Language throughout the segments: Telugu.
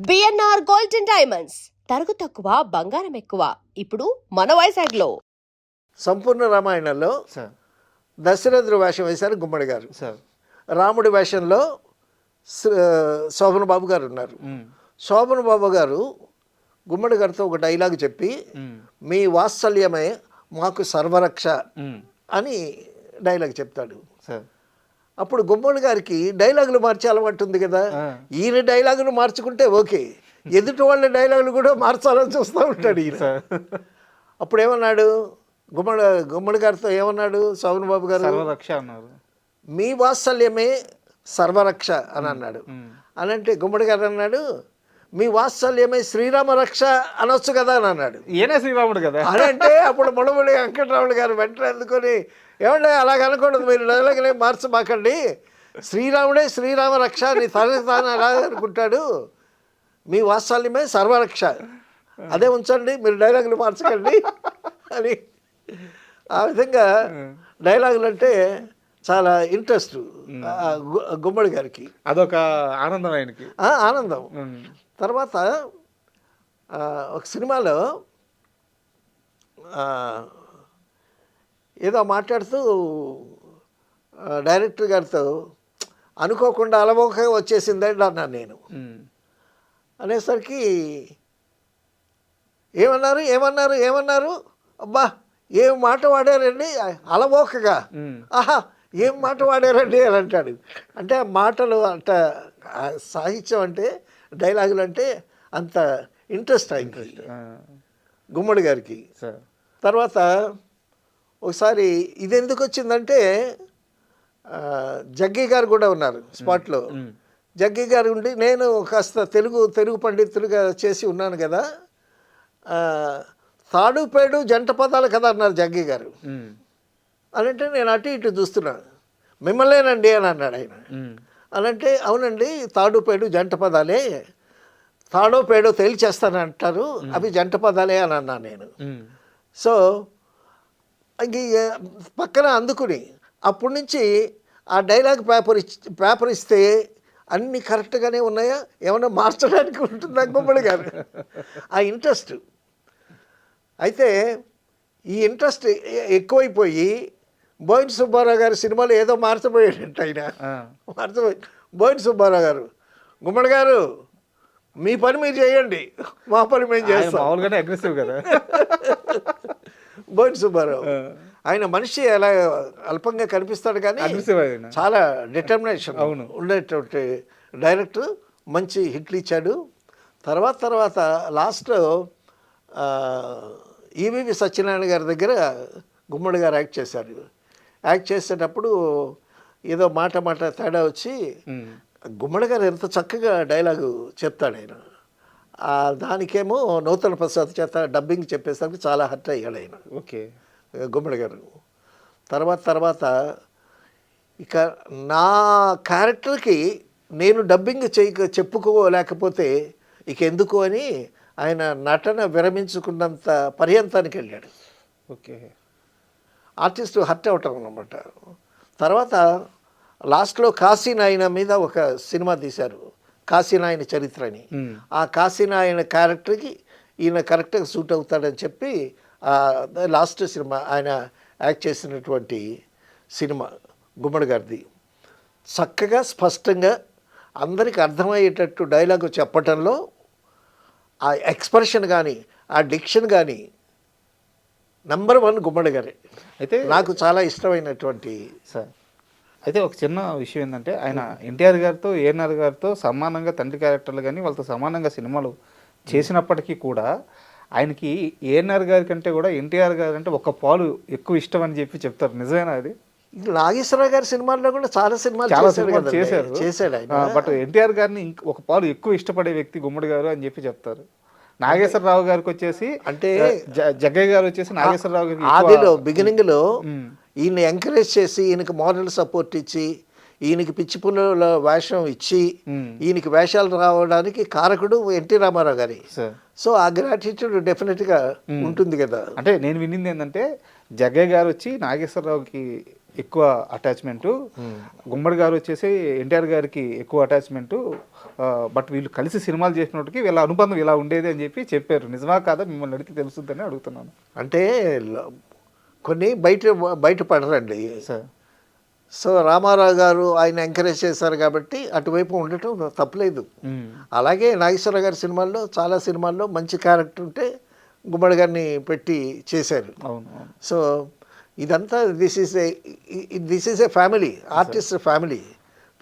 బిఎన్ఆర్ గోల్డ్ అండ్ డైమండ్స్ తరుగు తక్కువ బంగారం ఎక్కువ ఇప్పుడు మన వైజాగ్లో. సంపూర్ణ రామాయణంలో సార్ దశరథుడు వేషం వేశారు గుమ్మడి గారు. సార్ రాముడి వేషంలో శోభన్ బాబు గారు ఉన్నారు. శోభన్ బాబు గారు గుమ్మడి గారితో ఒక డైలాగ్ చెప్పి మీ వాత్సల్యమే మాకు సర్వరక్ష అని డైలాగ్ చెప్తాడు. సార్ అప్పుడు గుమ్మడి గారికి డైలాగులు మార్చే అలవాటు ఉంది కదా. ఈయన డైలాగులు మార్చుకుంటే ఓకే, ఎదుటి వాళ్ళ డైలాగులు కూడా మార్చాలని చూస్తూ ఉంటాడు ఈయన. అప్పుడు ఏమన్నాడు గుమ్మడి గారితో ఏమన్నాడు శోభన్ బాబు గారు? సర్వరక్ష అన్నారు. మీ వాత్సల్యమే సర్వరక్ష అని అన్నాడు. అని అంటే గుమ్మడి గారు అన్నాడు మీ వాత్సల్యమే శ్రీరామ రక్ష అనొచ్చు కదా అని అన్నాడు. ఈయనే శ్రీరాముడు కదా అని అంటే అప్పుడు ముడముడి వెంకటరాముడు గారు వెంటనే అందుకొని ఏమంటే అలాగ అనకూడదు, మీరు డైలాగులే మార్చమాకండి, శ్రీరాముడే శ్రీరామ రక్ష నీ తనకి తాను ఎలా అనుకుంటాడు, మీ వాత్సల్యమే సర్వరక్ష అదే ఉంచండి, మీరు డైలాగులు మార్చకండి అని. ఆ విధంగా డైలాగులు అంటే చాలా ఇంట్రెస్ట్ గుమ్మడి గారికి. అదొక ఆనందం ఆయనకి. ఆనందం. తర్వాత ఒక సినిమాలో ఏదో మాట్లాడుతూ డైరెక్టర్ గారితో అనుకోకుండా అలవోక వచ్చేసిందండి అన్నాను నేను. అనేసరికి ఏమన్నారు ఏమన్నారు ఏమన్నారు అబ్బా ఏం మాట వాడారండి అలవోకగా, ఆహా ఏం మాట వాడారండి అని అంటాడు. అంటే ఆ మాటలు అంత సాహిత్యం అంటే డైలాగులు అంటే అంత ఇంట్రెస్ట్ అయింది గుమ్మడి గారికి. తర్వాత ఒకసారి ఇది ఎందుకు వచ్చిందంటే జగ్గి గారు కూడా ఉన్నారు స్పాట్లో. జగ్గి గారు ఉండి నేను కాస్త తెలుగు పండితులుగా చేసి ఉన్నాను కదా, తాడు పేడు జంట పదాలు కదా అన్నారు జగ్గి గారు. అని అంటే నేను అటు ఇటు చూస్తున్నాను, మిమ్మల్నేనండి అని అన్నాడు ఆయన. అనంటే అవునండి తాడు పేడు జంట పదాలే, తాడో పేడో తేల్చేస్తానంటారు అవి జంట పదాలే అని అన్నాను నేను. సో పక్కన అందుకుని అప్పటి నుంచి ఆ డైలాగ్ పేపర్ ఇస్తే అన్నీ కరెక్ట్గానే ఉన్నాయా, ఏమన్నా మార్చడానికి ఉంటుందా గుమ్మడి గారు. ఆ ఇంట్రెస్ట్ అయితే ఈ ఇంట్రెస్ట్ ఎక్కువైపోయి బోయిన సుబ్బారావు గారి సినిమాలో ఏదో మార్చబోయాడంట ఆయన. బోయిన సుబ్బారావు గారు గుమ్మడి గారు మీ పని మీరు చేయండి, మా పని మేము చేస్తాం. అగ్రెసివ్ కదా బోయిన సుబ్బారావు. ఆయన మనిషి ఎలా అల్పంగా కనిపిస్తాడు కానీ చాలా డిటర్మినేషన్ ఉండేటువంటి డైరెక్టర్. మంచి హిట్లు ఇచ్చాడు. తర్వాత లాస్ట్లో ఈవీవి సత్యనారాయణ గారి దగ్గర గుమ్మడి గారు యాక్ట్ చేశారు. యాక్ట్ చేసేటప్పుడు ఏదో మాట తేడా వచ్చి గుమ్మడి గారు ఎంత చక్కగా డైలాగు చెప్తాడు ఆయన. దానికేమో నూతన ప్రసాద్ చేత డబ్బింగ్ చెప్పేసరికి చాలా హర్ట్ అయ్యాడు ఆయన. ఓకే గుమ్మడి గారు. తర్వాత ఇక నా క్యారెక్టర్కి నేను డబ్బింగ్ చెప్పుకోలేకపోతే ఇక ఎందుకు అని ఆయన నటన విరమించుకున్నంత పర్యంతానికి వెళ్ళాడు. ఓకే ఆర్టిస్టు హర్ట్ అవటం అన్నమాట. తర్వాత లాస్ట్లో కాశీనాయన మీద ఒక సినిమా తీశారు, కాశీనాయన చరిత్ర అని. ఆ కాశీనాయన క్యారెక్టర్కి ఈయన కరెక్ట్గా సూట్ అవుతాడని చెప్పి లాస్ట్ సినిమా ఆయన యాక్ట్ చేసినటువంటి సినిమా గుమ్మడి గారిది. చక్కగా స్పష్టంగా అందరికీ అర్థమయ్యేటట్టు డైలాగు చెప్పటంలో ఆ ఎక్స్ప్రెషన్ కానీ ఆ డిక్షన్ కానీ నెంబర్ 1 గుమ్మడి గారే. అయితే నాకు చాలా ఇష్టమైనటువంటి సార్. అయితే ఒక చిన్న విషయం ఏంటంటే ఆయన ఎన్టీఆర్ గారితో ఏఎన్ఆర్ గారితో సమానంగా తండ్రి క్యారెక్టర్లు కానీ వాళ్ళతో సమానంగా సినిమాలు చేసినప్పటికీ కూడా ఆయనకి ఏఎన్ఆర్ గారి కంటే కూడా ఎన్టీఆర్ గారు అంటే ఒక పాలు ఎక్కువ ఇష్టం అని చెప్పి చెప్తారు. నిజమేనా అది? నాగేశ్వరరావు గారి సినిమాల్లో కూడా చాలా సినిమాలు చేశాడు ఆయన. బట్ ఎన్టీఆర్ గారిని ఒక పాలు ఎక్కువ ఇష్టపడే వ్యక్తి గుమ్మడి గారు అని చెప్పి చెప్తారు. నాగేశ్వరరావు గారికి వచ్చేసి అంటే జగ్గయ్య గారు వచ్చేసి నాగేశ్వరరావు గారికి ఆదిలో బిగినింగ్లో ఈయన ఎంకరేజ్ చేసి ఈయనకి మోరల్ సపోర్ట్ ఇచ్చి ఈయనకి పిచ్చి పుల్ల వేషం ఇచ్చి ఈయనకి వేషాలు రావడానికి కారకుడు ఎన్టీ రామారావు గారి. సో ఆ గ్రాటిట్యూడ్ డెఫినెట్గా ఉంటుంది కదా. అంటే నేను వినింది ఏంటంటే జగ్గయ్య గారు వచ్చి నాగేశ్వరరావుకి ఎక్కువ అటాచ్మెంటు, గుమ్మడి గారు వచ్చేసి ఎన్టీఆర్ గారికి ఎక్కువ అటాచ్మెంటు. బట్ వీళ్ళు కలిసి సినిమాలు చేసినప్పటికీ వీళ్ళ అనుబంధం ఇలా ఉండేది అని చెప్పి చెప్పారు. నిజమా కాదా మిమ్మల్ని అడిగి తెలుస్తుందని అడుగుతున్నాను అంటే కొన్ని బయటపడరండి. సార్. సో రామారావు గారు ఆయన ఎంకరేజ్ చేశారు కాబట్టి అటువైపు ఉండటం తప్పలేదు. అలాగే నాగేశ్వరరావు గారి సినిమాల్లో చాలా సినిమాల్లో మంచి క్యారెక్టర్ ఉంటే గుమ్మడి గారిని పెట్టి చేశారు. అవును అవును. సో ఇదంతా this is a family, artist family.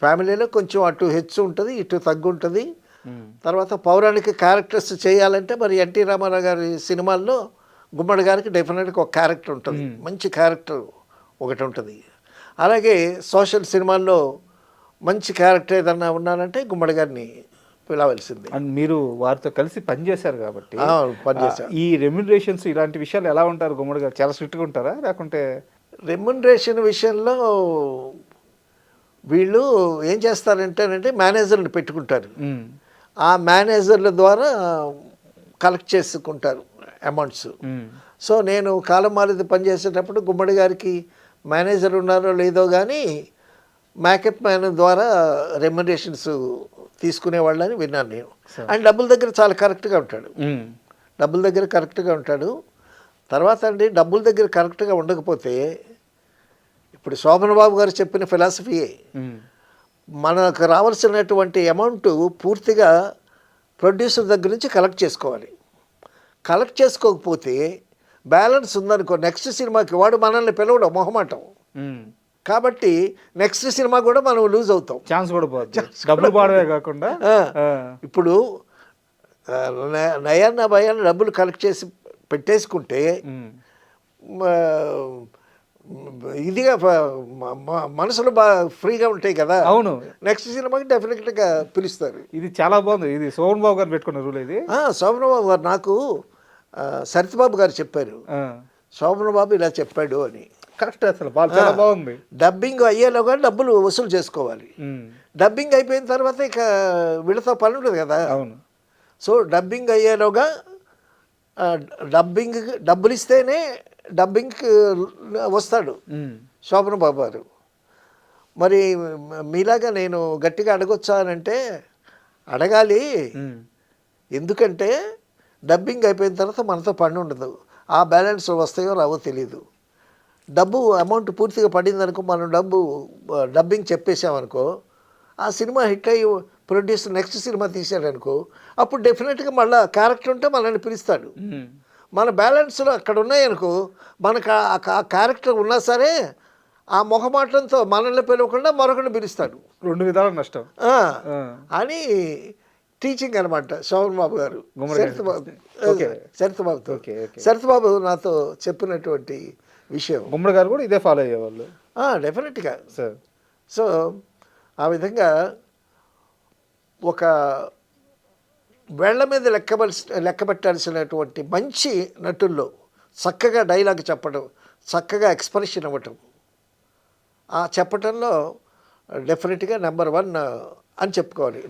ఫ్యామిలీలో కొంచెం అటు హెచ్చు ఉంటుంది, ఇటు తగ్గు ఉంటుంది. తర్వాత పౌరాణిక క్యారెక్టర్స్ చేయాలంటే మరి ఎన్టీ రామారావు గారి సినిమాల్లో గుమ్మడి గారికి డెఫినెట్గా ఒక క్యారెక్టర్ ఉంటుంది, మంచి క్యారెక్టర్ ఒకటి ఉంటుంది. అలాగే సోషల్ సినిమాల్లో మంచి క్యారెక్టర్ ఏదన్నా ఉన్నానంటే గుమ్మడి గారిని పిలవలసింది. అండ్ మీరు వారితో కలిసి పనిచేశారు కాబట్టి పనిచేశారు. ఈ రెమ్యునరేషన్స్ ఇలాంటి విషయాలు ఎలా ఉంటారు గుమ్మడి గారు? చాలా స్ట్రిక్ట్గా ఉంటారా లేకుంటే? రెమ్యునరేషన్ విషయంలో వీళ్ళు ఏం చేస్తారంటేనంటే మేనేజర్ని పెట్టుకుంటారు. ఆ మేనేజర్ల ద్వారా కలెక్ట్ చేసుకుంటారు అమౌంట్స్. సో నేను కాలం మారేది పనిచేసేటప్పుడు గుమ్మడి గారికి మేనేజర్ ఉన్నారో లేదో కానీ మేకప్ మ్యాన్ ద్వారా రెమ్యునరేషన్స్ తీసుకునేవాళ్ళని విన్నాను నేను. అండ్ డబ్బుల దగ్గర చాలా కరెక్ట్గా ఉంటాడు. డబ్బుల దగ్గర కరెక్ట్గా ఉంటాడు. తర్వాత అండి డబ్బుల దగ్గర కరెక్ట్గా ఉండకపోతే ఇప్పుడు శోభన్ బాబు గారు చెప్పిన ఫిలాసఫీయే, మనకు రావాల్సినటువంటి అమౌంట్ పూర్తిగా ప్రొడ్యూసర్ దగ్గర నుంచి కలెక్ట్ చేసుకోవాలి. కలెక్ట్ చేసుకోకపోతే బ్యాలెన్స్ ఉందనుకో నెక్స్ట్ సినిమాకి వాడు మనల్ని పిలవడం మొహమాటం. కాబట్టి నెక్స్ట్ సినిమా కూడా మనం లూజ్ అవుతాం, ఛాన్స్ కూడా పోతుంది. డబ్బులు పాడవే కాకుండా ఇప్పుడు నయాన్న భయాన్ని డబ్బులు కలెక్ట్ చేసి పెట్టేసుకుంటే ఇదిగా మనసులో బాగా ఫ్రీగా ఉంటాయి కదా. అవును, నెక్స్ట్ సినిమాకి డెఫినెట్గా పిలుస్తారు. ఇది చాలా బాగుంది. ఇది శోభన్ బాబు గారు పెట్టుకున్న రూల్ ఇది. శోభన్ బాబు గారు నాకు సరితబాబు గారు చెప్పారు, శోభన్ బాబు ఇలా చెప్పాడు అని. కరెక్ట్, అసలు చాలా బాగుంది. డబ్బింగ్ అయ్యేలోగా డబ్బులు వసూలు చేసుకోవాలి. డబ్బింగ్ అయిపోయిన తర్వాత ఇక వీళ్ళతో పని ఉండదు కదా. అవును. సో డబ్బింగ్ అయ్యేలోగా డబ్బులు ఇస్తేనే డబ్బింగ్కి వస్తాడు శోభన్ బాబు గారు. మరి మీలాగా నేను గట్టిగా అడగొచ్చా అని అంటే అడగాలి. ఎందుకంటే డబ్బింగ్ అయిపోయిన తర్వాత మనతో పని ఉండదు. ఆ బ్యాలెన్స్ వస్తాయో రావో తెలియదు. డబ్బు అమౌంట్ పూర్తిగా పడింది అనుకో, మనం డబ్బింగ్ చెప్పేసామనుకో, ఆ సినిమా హిట్ అయ్యి ప్రొడ్యూసర్ నెక్స్ట్ సినిమా తీశాడనుకో, అప్పుడు డెఫినెట్గా మళ్ళీ క్యారెక్టర్ ఉంటే మనల్ని పిలుస్తాడు. మన బ్యాలెన్స్లో అక్కడ ఉన్నాయనుకో, మనకు ఆ క్యారెక్టర్ ఉన్నా సరే ఆ మొహమాటంతో మనల్ని పిలవకుండా మరొకరిని పిలుస్తాడు. రెండు విధాల నష్టం అని టీచింగ్ అనమాట శోభన్ బాబు గారు శరత్బాబుతో. శరత్బాబు నాతో చెప్పినటువంటి విషయం. గుమ్మడి గారు కూడా ఇదే ఫాలో అయ్యేవాళ్ళు డెఫినెట్గా. సార్. సో ఆ విధంగా ఒక వేళ్ల మీద లెక్క పెట్టాల్సినటువంటి మంచి నటుల్లో చక్కగా డైలాగ్ చెప్పడం, చక్కగా ఎక్స్ప్రెషన్ ఇవ్వటం, ఆ చెప్పటంలో డెఫినెట్గా నెంబర్ 1 అని చెప్పుకోవాలి.